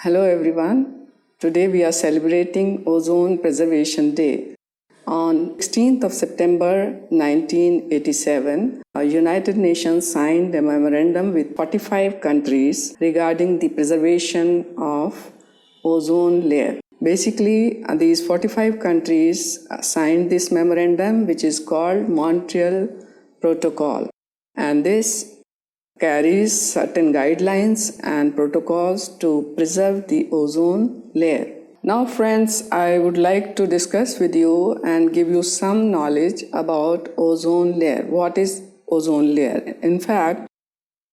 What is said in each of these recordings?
Hello everyone. Today we are celebrating Ozone Preservation Day. On 16th of September 1987, United Nations signed a memorandum with 45 countries regarding the preservation of ozone layer. Basically, these 45 countries signed this memorandum, which is called Montreal Protocol. And this carries certain guidelines and protocols to preserve the ozone layer. Now, friends, I would like to discuss with you and give you some knowledge about ozone layer. What is ozone layer? In fact,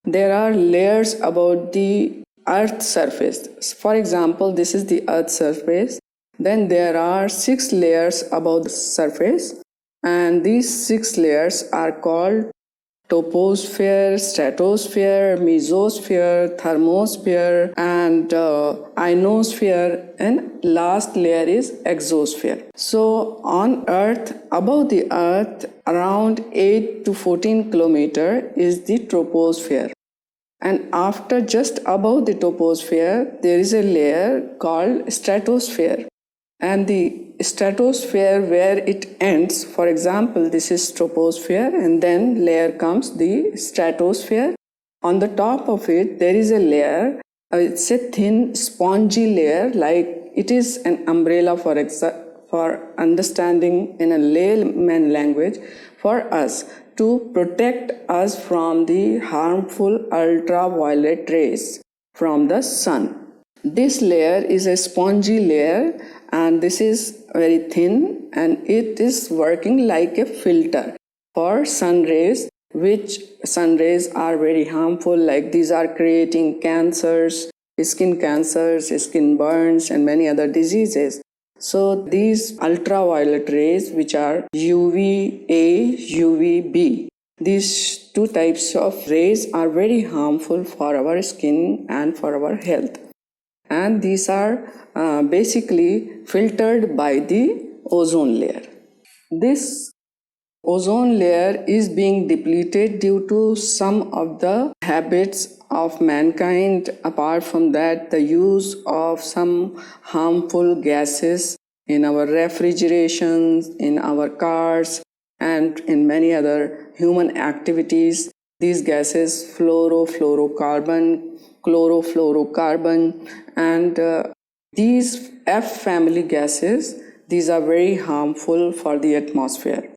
there are layers about the Earth's surface. For example, this is the Earth's surface. Then there are 6 layers above the surface, and these 6 layers are called troposphere, stratosphere, mesosphere, thermosphere, and ionosphere, and last layer is exosphere. So on Earth, above the Earth, around 8 to 14 kilometer is the troposphere. And after just above the troposphere, there is a layer called stratosphere. And the stratosphere where it ends, for example, this is troposphere, and then layer comes the stratosphere. On the top of it, there is a layer. It's a thin, spongy layer, like it is an umbrella for understanding in a layman language for us to protect us from the harmful ultraviolet rays from the sun. This layer is a spongy layer, and this is very thin, and it is working like a filter for sun rays, which sun rays are very harmful, like these are creating cancers, skin burns, and many other diseases. So these ultraviolet rays, which are UVA, UVB, these two types of rays are very harmful for our skin and for our health. And these are basically filtered by the ozone layer. This ozone layer is being depleted due to some of the habits of mankind. Apart from that, the use of some harmful gases in our refrigerations, in our cars, and in many other human activities. These gases, chlorofluorocarbon, and these F family gases, these are very harmful for the atmosphere.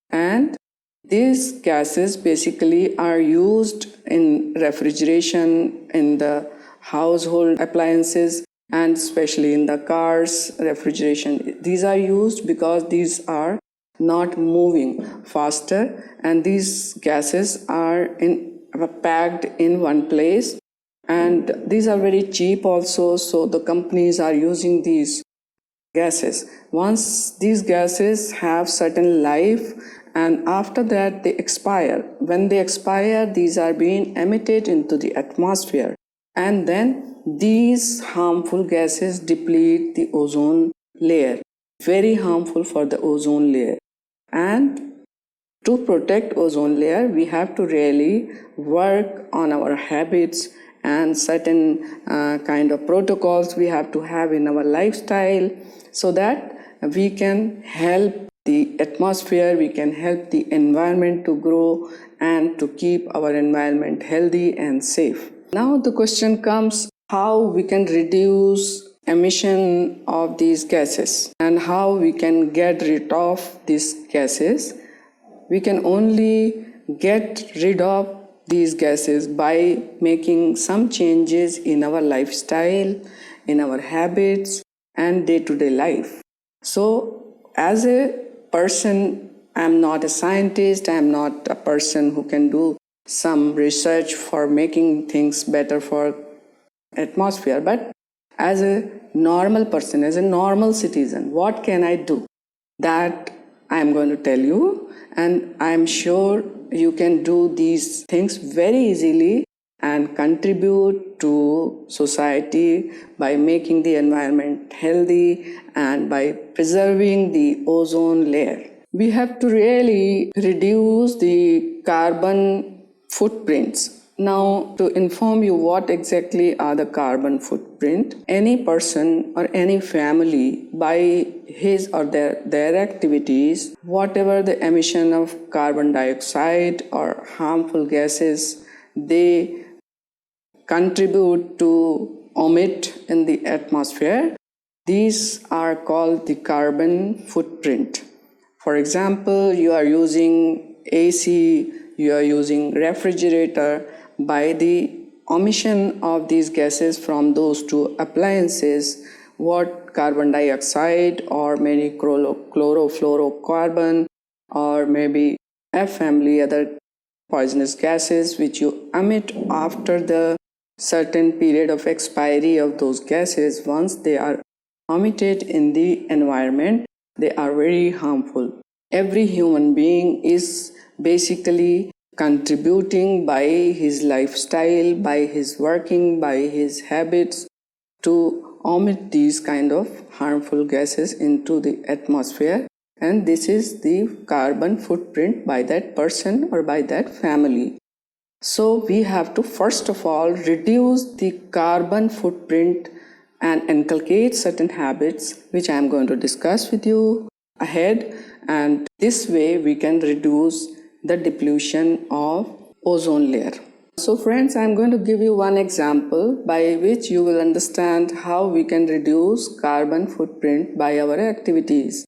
And these gases basically are used in refrigeration, in the household appliances, and especially in the cars refrigeration. These are used because these are not moving faster, and these gases are packed in one place, and these are very cheap also, so the companies are using these gases. Once these gases have certain life, and after that they expire. When they expire, these are being emitted into the atmosphere, and then these harmful gases deplete the ozone layer, very harmful for the ozone layer. And to protect ozone layer, we have to really work on our habits, and certain kind of protocols we have to have in our lifestyle, so that we can help the atmosphere, we can help the environment to grow and to keep our environment healthy and safe. Now the question comes, how we can reduce emission of these gases and how we can get rid of these gases. We can only get rid of these gases by making some changes in our lifestyle, in our habits, and day-to-day life. So, as a person, I am not a scientist, I am not a person who can do some research for making things better for atmosphere, but as a normal person, as a normal citizen, what can I do? That I am going to tell you, and I am sure you can do these things very easily and contribute to society by making the environment healthy and by preserving the ozone layer. We have to really reduce the carbon footprints. Now, to inform you what exactly are the carbon footprint, any person or any family by his or their activities, whatever the emission of carbon dioxide or harmful gases they contribute to emit in the atmosphere, these are called the carbon footprint. For example, you are using AC, you are using refrigerator. By the emission of these gases from those two appliances, what carbon dioxide or maybe chlorofluorocarbon or maybe F family other poisonous gases which you emit after the certain period of expiry of those gases, once they are emitted in the environment, they are very harmful. Every human being is basically contributing by his lifestyle, by his working, by his habits to emit these kind of harmful gases into the atmosphere, and this is the carbon footprint by that person or by that family. So we have to first of all reduce the carbon footprint and inculcate certain habits which I am going to discuss with you ahead, and this way we can reduce the depletion of ozone layer. So friends, I am going to give you one example by which you will understand how we can reduce carbon footprint by our activities.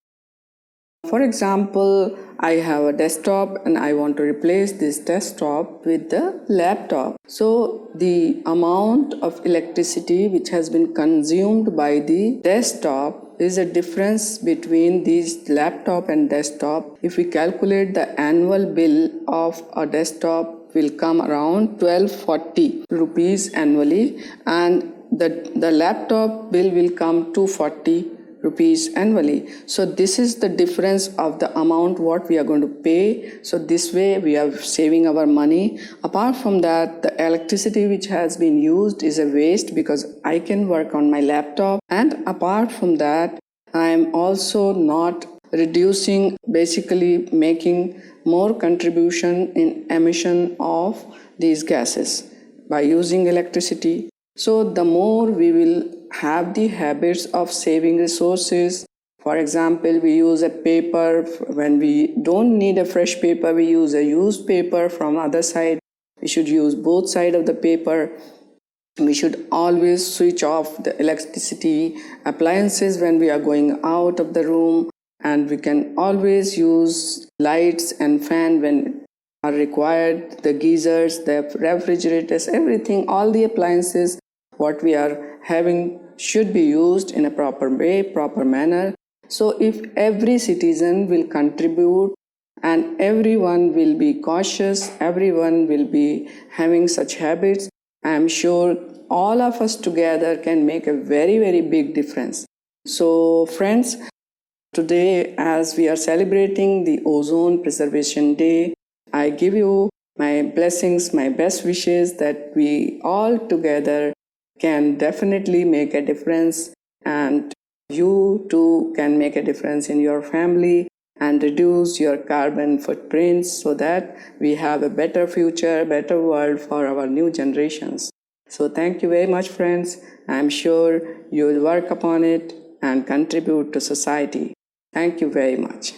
For example, I have a desktop and I want to replace this desktop with the laptop. So the amount of electricity which has been consumed by the desktop is a difference between these laptop and desktop. If we calculate the annual bill of a desktop will come around 1240 rupees annually, and the laptop bill will come 240 rupees annually. So this is the difference of the amount what we are going to pay. So this way we are saving our money. Apart from that, the electricity which has been used is a waste because I can work on my laptop, and apart from that I am also not reducing, basically making more contribution in emission of these gases by using electricity. So the more we will have the habits of saving resources. For example, we use a paper when we don't need a fresh paper, we use a used paper from other side. We should use both sides of the paper. We should always switch off the electricity appliances when we are going out of the room, and we can always use lights and fan when are required, the geysers, the refrigerators, everything, all the appliances what we are having should be used in a proper way, proper manner. So if every citizen will contribute and everyone will be cautious, everyone will be having such habits, I am sure all of us together can make a very, very big difference. So friends, today as we are celebrating the Ozone Preservation Day, I give you my blessings, my best wishes that we all together can definitely make a difference, and you too can make a difference in your family and reduce your carbon footprints so that we have a better future, better world for our new generations. So thank you very much, friends. I'm sure you will work upon it and contribute to society. Thank you very much.